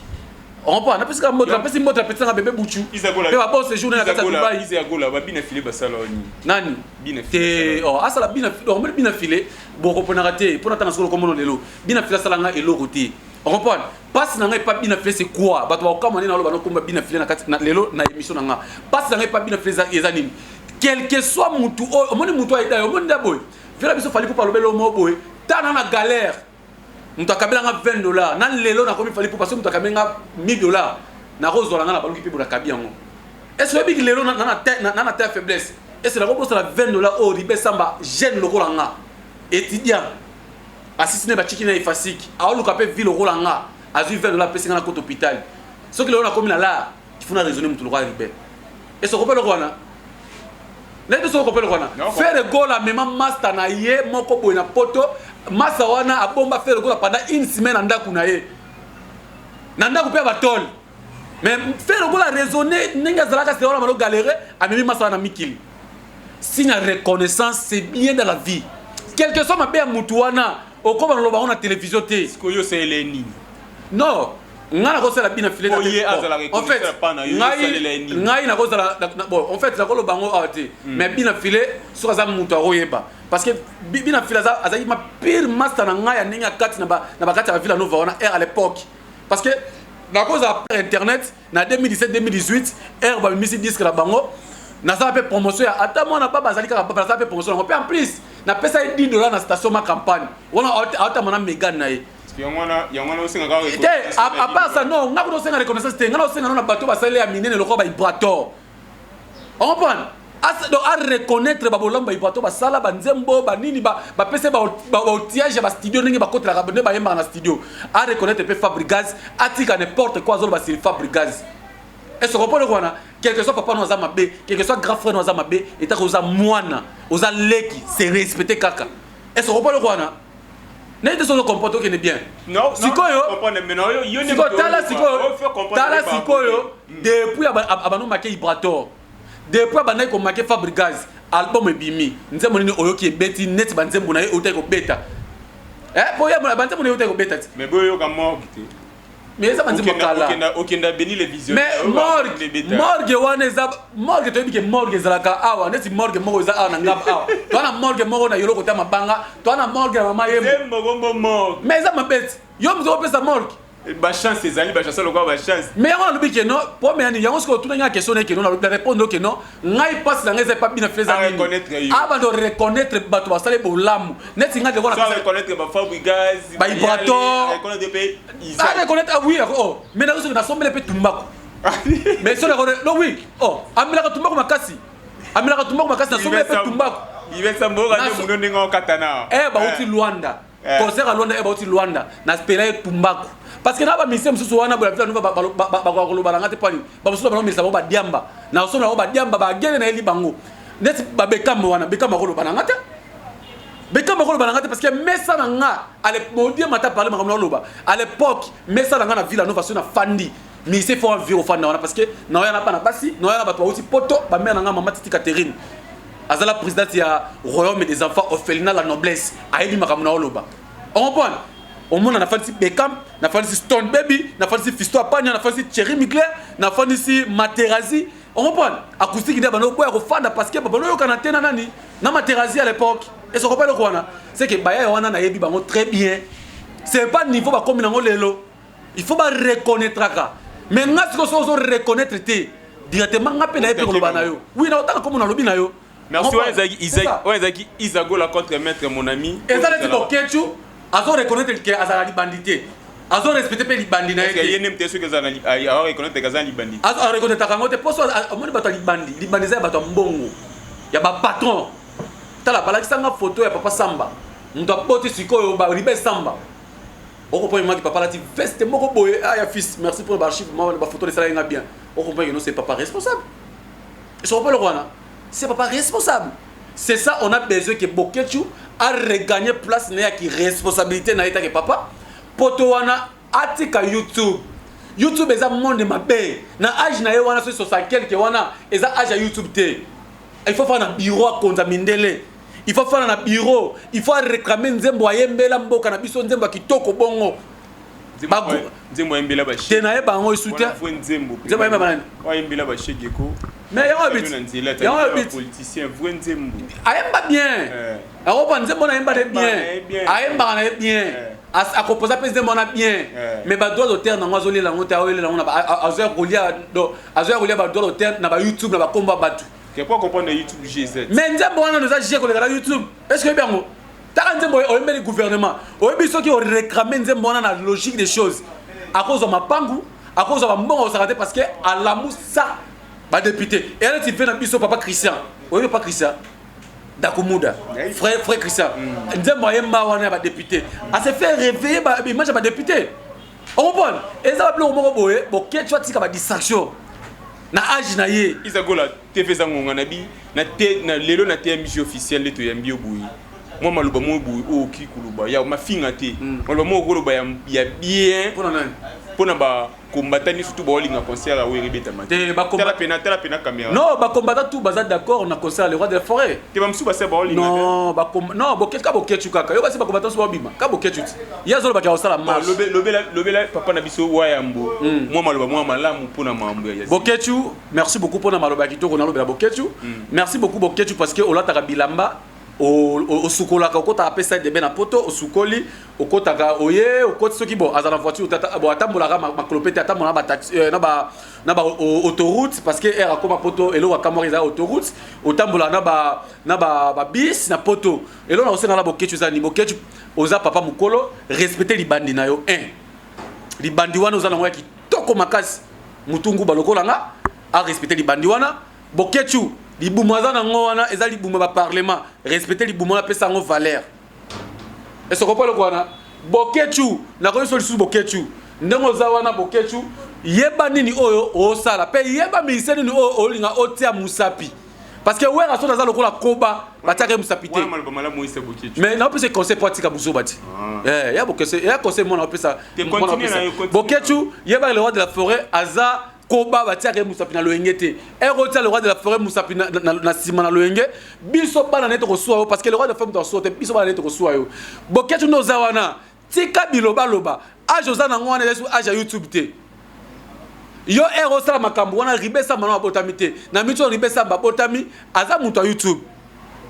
On peut na pesika mbote na petanga bébé buchu. Pe ba bon séjour na kata Dubai. Izagola ba bina filé ba saloni. Nani? Bina filé. Te asala bina filé, on met bina filé. Bon ko pona raté, pona tana solo comme on lelo. Bina filé salanga elo côté. On comprend? Passe na ngai pas bina filé c'est quoi? Ba to ba kamane na lo ba no komba bina filé na kati na lelo na émission na nga. Passe na ngai pas bina filé ezanini. Quel que soit mutu o moni mutu aida o moni daboy. Vela biso fali pour parler lo mo boy. Tana na galère. Mutu akabela nga $20 na lelo na komi fali pour passer mutu akamenga $1000 na rozola nga na baluki pe bona kabi yango est-ce que biki lelo na ta faiblesse est-ce la ko la $20 o ribe samba jeune lokola nga étudiant assisté ba chiki na ifasiki aoluka pe ville lokola nga azu $20 pesi nga na côté hôpital ce que lelo na komi na la il faut na raisonner mutu lokola ribe est-ce ko pe lokona les deux sont compris faire le goal à même master na ye moko boy na poto masa wana abomba faire le goal pendant une semaine anda kuna ye nanda couper batol mais faire le goal à raisonner ninga zalaka c'est wana malo galérer a même masa wana mikili signe de reconnaissance c'est bien dans la vie quel que soit ma bien mutu wana okoma loba on a télévision té koyo c'est leni non ngana ko sala bina filé en fait ngai na ko sala bon en fait la ko lo bango ate mais bina filé sur za mutu aroyeba parce que bina filé za azaki ma pire master na ngai ninga kati na ba kati ya Villa Nova on à l'époque parce que la cause après internet na 2017 2018 ba misi disque la bango na ça fait promotion ata moi na pas bazali ka ba ça fait promotion en plus na pesa $10 na station ma campagne on a mana Megan na ye yangwana osenga ka reconnaissance à part ça non ngako osenga reconnaissance te ngana osenga na bato basale ya minene loko ba ibrato on comprend à reconnaître ba bolamba ibrato ba sala ba nzembo ba nini ba pese ba outillage ba studio ningi ba kotela ka bende ba yemba na studio à reconnaître pe Fabrigaz atika n'importe quoi zolo ba c'est Fabrigaz est-ce qu'on peut le voir quel que soit papa nous a mabé quel que soit grand frère nous a mabé et ta oza moana oza leki c'est respecter kaka est-ce qu'on peut le voir N'était son comportement qui est bien. Non, sikoyo. Tala sikoyo. Depuis abano marqué Ibrator. Depuis abano ko marqué Fabregas. Album e bimi. Nzembo ni oyo ki beti net banzembo na yo ote ko beta. Pour y avoir banzembo na yo ote ko beta. Mais boyo ka morgue. Mais ça banzembo kala. Okenda béni les visionnaires. Mais morgue wana za morgue to bike morgue zalaka awa neti morgue moko za awa na ngaba awa. To na morgue moko na yolo kota mabanga. To na morgue na mama yemo. Zembo morgue. Mais ça mabeti. Yo mzo pesa morgue. Ba chance ezali ba chance lokwa ba chance. Mais on lobi ke non, pour mais yango ce que tout na question ke non na répondre que non, ngai passe na ngai pas bien faire ça. Avant de reconnaître bato ba sale bolamu. Net nga de voir ça reconnaître ba Fabregas, ba Ibrator. Reconnaître pays. Ça reconnaître oui oh, mais na so na sombe le pe tumbako. Mais so reconnaître non oui. Oh, amela ka tumbako makasi. Amela ka tumbako makasi na sombe le pe tumbako. Il va s'amboka de muno ninga katana. Ba uti Luanda. Concert à Luanda ba uti Luanda. Na spela tumbako. Parce que na ba mission mususu wana ba vila nova ba koloba ngate pani ba mususu ba misa ba diamba na so na ba diamba ba gene na eli bango net ba bekam wana bekam koloba ngate bekam koloba ngate parce que mesa na nga ale modi mata parler makamna loba à l'époque mesa na nga na vila nova so na fandi mais c'est faut environ fanda wana parce que na yana pa na basi na yana ba to aussi poto ba mère na nga mama Titi Catherine azala présidente ya royaume des enfants orphelinat la noblesse a eli makamna loba on comprend. Au monde, on a fait Beckham, on a fait Stone Baby, on a fait Fisto Apagna, on a fait Thierry Mugler, on a fait Materazzi. On comprend. Acoustique, il y a un fan parce que Babano Kanate Nani, na Materazzi à l'époque. Et ce qu'on parle de quoi? C'est que Baya Wana na yebi bango très bien. C'est pas niveau ba comme nango lelo. Il faut pas reconnaître ça. Mais nga ce que so reconnaître té directement nga pe na yebi ko bana yo. Oui, na otaka comme na lobi na yo. Merci Isaac Isago la contre maître mon ami. Et ça le tipo Ketchu. Azo reconnaître que azala libandité. Azo respecter pe libandi na yeke. Yene mteso que azala a reconnaître que azala libandi. Azo reconnaître ka ngote poso amoni bato libandi. Libandi za bato mbongo. Ya ba patron. Tala balakisa nga photo ya papa Samba. Muntu apoti sikoyo ba ribe Samba. Oko po moi papa lati veste moko boye ya fils. Merci pour le archive moi ba photo de ça nga bien. On comprend que non c'est papa responsable. Et ce pas le roi là. C'est papa responsable. C'est ça on a besoin que Bokechu a regagné place na qui responsabilité na état que papa poto wana atika YouTube eza monde mabe na âge na ye wana so sa quelque wana eza âge ya YouTube te il faut faire na bureau à Konzamindele il faut faire na bureau il faut réclamer nzembo ayembela mboka na biso nzembo kitoko bongo nzembo ayembela ba te na ye bango soutien nzembo ayembela banani ayembela ba shegeko mais il y a un politicien vrai nzembo ayemba bien akopa nzembo na yemba bien ayemba na bien a composer pe nzembo na bien mais ba droit d'auteur na ngwazo lela ngota olela ngona azoya kolia ba droit d'auteur na ba YouTube na ba komba batu que quoi comprendre YouTube GZ mais nzembo wana nous a géré ko la YouTube est-ce que bien ngo taka nzembo oyembeli gouvernement oyebi soki o réclamer nzembo wana na logique des choses à cause de mapangu à cause de mbongo osakate parce que alamu ça ba député et là tu fais na biso papa Christian oyebi pas Christian Dakumuda frère Christian nzembo yemba wana ba député a se faire réveiller ba image ba député on comprend et ça va plus moko boye bo ke tu tika ba distraction na âge na ye Isagola TV zangonga na bi na lelo na TMJ officiel leto ya mbio boyi moi maluba mo boyi o ki kuluba ya mafinga te maluba mo kuluba ya bien pona ba combattant surtout ba olinga concert a weri beta matin tela pena caméra non ba combattant tout baza d'accord na concert le roi de la forêt te ba msu ba se ba olinga non ba non bo ketka bo ketchu kaka yo ba se ba combattant so ba bima ka bo ketchu ya zo ba ka osala marche lobela papa na biso wayambo moi maluba moi malamu pona mambo ya bo ketchu merci beaucoup pona maloba kitoko na lobela bo ketchu merci beaucoup bo ketchu parce que olata ka bilamba au sukolaka okota apesa de bena poto au sukoli okotaka oye okoti soki bo azana voiture bo atambolaka maklopete atambola ba taxi na ba autoroute parce que era koma poto elo wakamwa za autoroute otambola na ba bis na poto elo na osenga la bokechu za ni bokechu oza papa mukolo respecter libandi na yo 1 libandi wana oza na ngoya kitoko makasi mutungu balokolanga a respecter libandi wana bokechu libuma za nango wana eza libuma ba parlement respecter libuma na pesa ngo valeur et ce qu'on parle quoi bokechu na ko solution bokechu ndenge za wana bokechu yeba nini oyo osala pe yeba ministère nini oyo olinga otia musapi parce que ouais raso dans le kola koba bataka musapité mais non peut conseil pratique à buzo bati il y a beaucoup c'est conseil mon on peut ça boketu yeba le roi de la forêt aza koba bataka musapina loengete et rota le roi de la forêt musapina na simana loenge biso bana neto kosuwa parce que le roi de la forêt doit sauter biso bana neto kosuwa yo boketu no zawana tika biloba loba age ozana ngwana lesu age YouTube te yo ero sala makambo wana ribesa mano abotami te na micho ribesa babotami aza mutu ya YouTube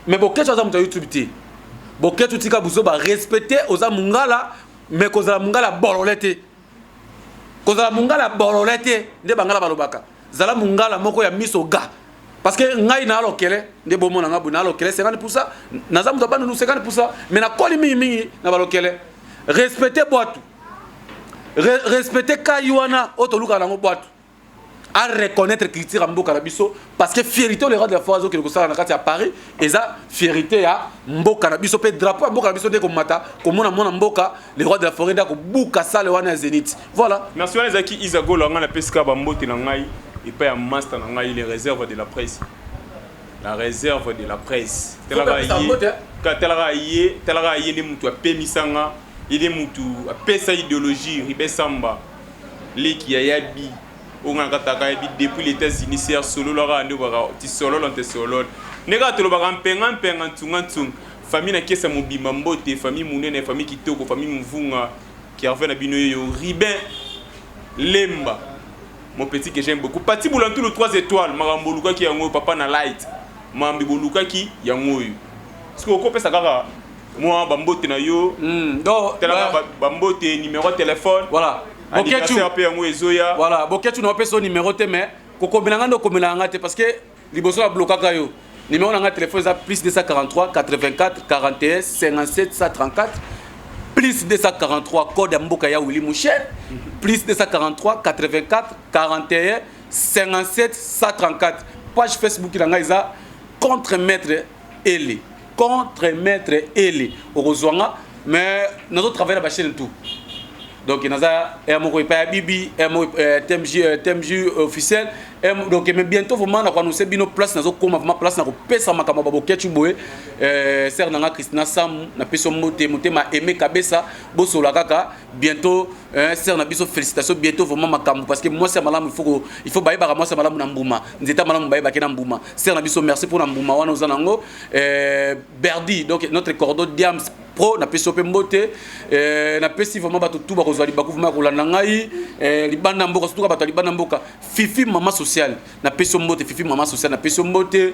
mais boketu aza mutu ya YouTube te boketu tika buzo ba respecter oza mungala mais kozala mungala bololete kozala mungala bololete nde bangala balobaka zala mungala moko ya miso ga parce que ngai na alokele nde bomona ngabu na alokele 50% naza mutu abanu 50% mais na koli mingi na balokele respecter boatu respecter Kayuana, Otoluka Nango Boatu. À reconnaître critique Mboka Nabiso, parce que fierté le roi de la forêt qui est à Paris, et ça, fierté à Mboka Nabiso, peut drapeau Mboka Nabiso de Komata, comme on a mon Mboka, le roi de la forêt d'Ako Bouka Sale Wana Zénith. Voilà. National Zaki Isago, la pesca Bambote Nangai, et pas un master Nangai, les réserves de la presse. La réserve de la presse. Telaga Yé, les Moutou, Pémisanga. Il est mutu a pesa idéologie ribesamba les qui a yabi on a kataka yabi depuis les États-Unis c'est solo la rande bara ti solo lante solo nega to lo bara mpenga tunga famille na kesa mobima mbote famille munene famille kitoko famille mvunga qui a fait na bino yo riben lemba mon petit que j'aime beaucoup pati boulantou le 3 étoiles marambo luka ki yango papa na light mambi boluka ki yango yo ce que ko pesa kaka moi bambote na yo donc bambote numéro de téléphone voilà boketu voilà boketu no peso numéro te mais koko binanga ndo komelanga te parce que liboso la blokaka yo numéro na téléphone za plus 243 84 41 57 134 plus 243 code mboka ya Willy Mouchel plus 243 84 41 57 134 page Facebook na ngaiza contre maître Eli contre maître Eli Orozwanga mais nous avons travaillé la chaîne tout donc nous avons pas Bibi TMJ officiel donc mais bientôt vraiment nous annoncer bino place nous avons vraiment place na kopesa makambo baboketu boye ser nanga Christina Sam na peso moté ma aimé kabesa bosola kaka bientôt ser na biso félicitations bientôt vraiment makambo parce que moi c'est malamu il faut baïba moi c'est malamu na mbuma nzeta malamu baïba ke na mbuma ser na biso merci pour na mbuma wana ozanango Berdi donc notre cordon Diams pro na peso pe mbote na pesi vraiment bato tout ba kozali ba kouvuma kolanda ngai libanda mboka surtout bato libanda mboka fifi mama social na peso mbote fifi mama social na peso mbote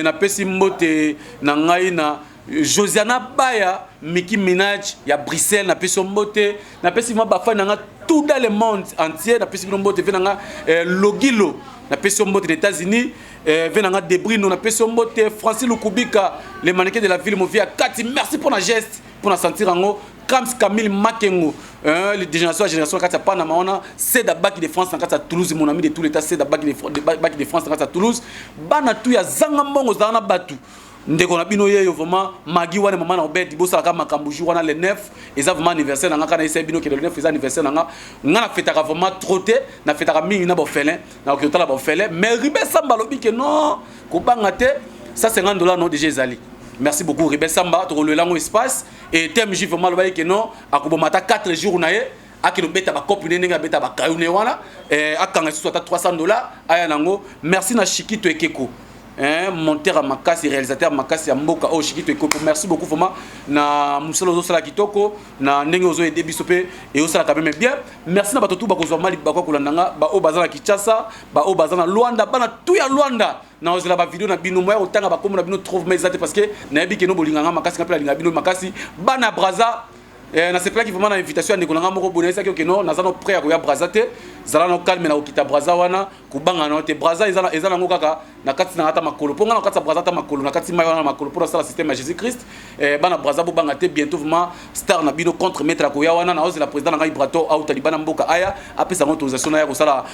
na pesi mbote na ngai na Josiana Baya Miki Minaj ya Bruxelles na peso mbote na pesi ma ba fa na tout dans le monde entier na pesi mbote venanga Logilo na peso mbote des États-Unis venanga Debrino na peso mbote Francis Lukubika le mannequin de la ville Movia Kati merci pour la geste pour la sentir en Kams Camille Makengo les génération Kati pas na maona c'est da bac de France à Toulouse mon ami de tout l'état c'est da bac de France à Toulouse bana tout ya zanga mbongo zana batu ndeko na bino yeyo vraiment magi wana mama na obedi bosala ka makambu jour wana le 9 eza vraiment anniversaire nanga kana esa bino ke le 9 eza anniversaire nanga ngana fetaka vraiment troté na fetaka mingi na bofelin na okotala bofelin mais ribe samba lobi ke non ko banga te ça $50 non déjà ezali merci beaucoup ribe samba to le lango espace et TMJ vraiment lobi ke non akobomata 4 jours na ye akino beta ba copine nenga beta ba kayune wana akanga soit $300 aya nango merci na Chikito Ekeko monteur à Makasi, réalisateur Makasi à Mboka, oh Chikito Ekoko, merci beaucoup vraiment na musolo zo sala kitoko na ndenge ozo aider bisope et osala quand même bien merci na batotu bakozwa mali bakwa kolandanga ba o bazana Kinshasa ba o bazana Luanda bana tout ya Luanda na ozela ba vidéo na bino moya otanga ba komo na bino trouve mais exact parce que na yebi ke no bolinganga Makasi kapela linga bino Makasi bana braza na c'est pas qui vraiment une invitation à Nikolanga moko bonesa que non nazano prêt à koya brazate zala no calme na okita braza wana kubanga na te braza ezana ngo kaka na kati na ata makolo ponga na kati ya braza ata makolo na kati mayo na makolo pour ça système à Jésus Christ bana braza bo banga te bientôt vraiment star na bino contre maître akoya wana na ose la président na Ibrato au Taliban mboka aya apesa autorisation ya ko sala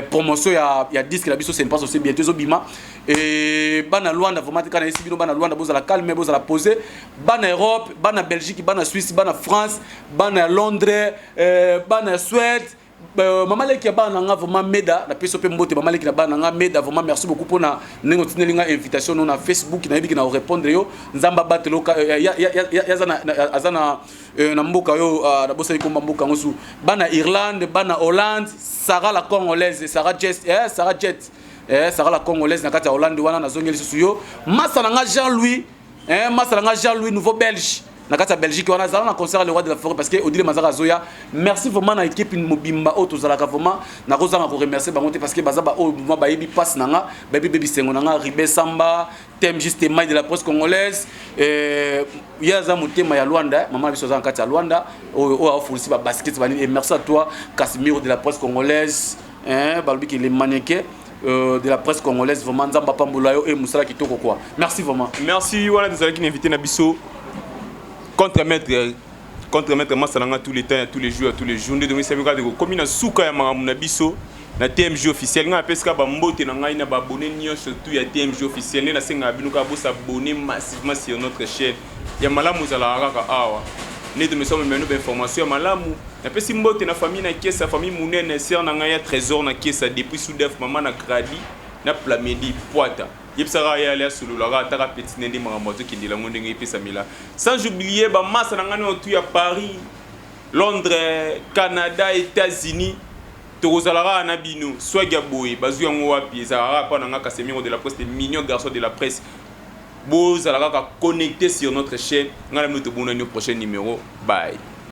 promotion ya disque la biso c'est pas aussi bientôt zobima et bana Luanda vraiment kana esi bino bana Luanda boza la calme boza la poser bana Europe bana Belgique bana Suisse bana France bana Londres bana Suède maman leki ya bana nga vraiment meda na peso pe mbote maman leki na bana nga meda vraiment merci beaucoup pour na nengo tinelinga invitation na Facebook na yebiki na répondre yo nzamba batelo ya azana na mboka yo na bosa ikomba mboka ngosu bana Irlande bana Hollande Sarah la congolaise Sarah Jet Sarah la congolaise na kati ya Hollande wana na zongeli susu yo masa na Jean-Louis masa na Jean-Louis nouveau belge na kati ya Belgique wana zala na concert le roi de la forêt parce que Odile Mazara Zoya merci vraiment na équipe mobimba auto zalaka vraiment na kozanga ko remercier bango te parce que bazaba o mouvement ba yebi passe nanga ba yebi bebi sengo nanga Ribé Samba thème juste mail de la presse congolaise yaza motema ya Luanda maman biso za kati ya Luanda o a ofurisi ba basket bani et merci à toi Casimiro de la presse congolaise balobi ki les mannequins de la presse congolaise vraiment nzamba pambulayo et musala kitoko quoi merci vraiment merci voilà désolé qui invité na biso contre-maître Massalanga tous les temps, tous les jours, tous les jours. Donc, c'est vrai que comme il souka ya maramuna biso na TMJ officiel, nga peska ba mbote na ngai na ba abonné nyo surtout ya TMJ officiel. Na senga binuka bo s'abonner massivement sur notre chaîne. Ya malamu zala raka awa. Ne de me sommes menu d'information malamu. Na pesi mbote na famille na kiesa famille munene sœur na ngai ya trésor na kiesa depuis soudef maman na kradi na plamedi poita. Yepsara ya aller sur le lara tara petit nende maramboto qui dit la monde ngi pesa mila sans oublier ba masse na ngani autour ya Paris Londres Canada États-Unis tokozalara na bino swag ya boy bazu yango wapi ezara pa na nga Casemiro de la presse des millions garçons de la presse bozalara connecté sur notre chaîne ngala moto bonani au prochain numéro bye.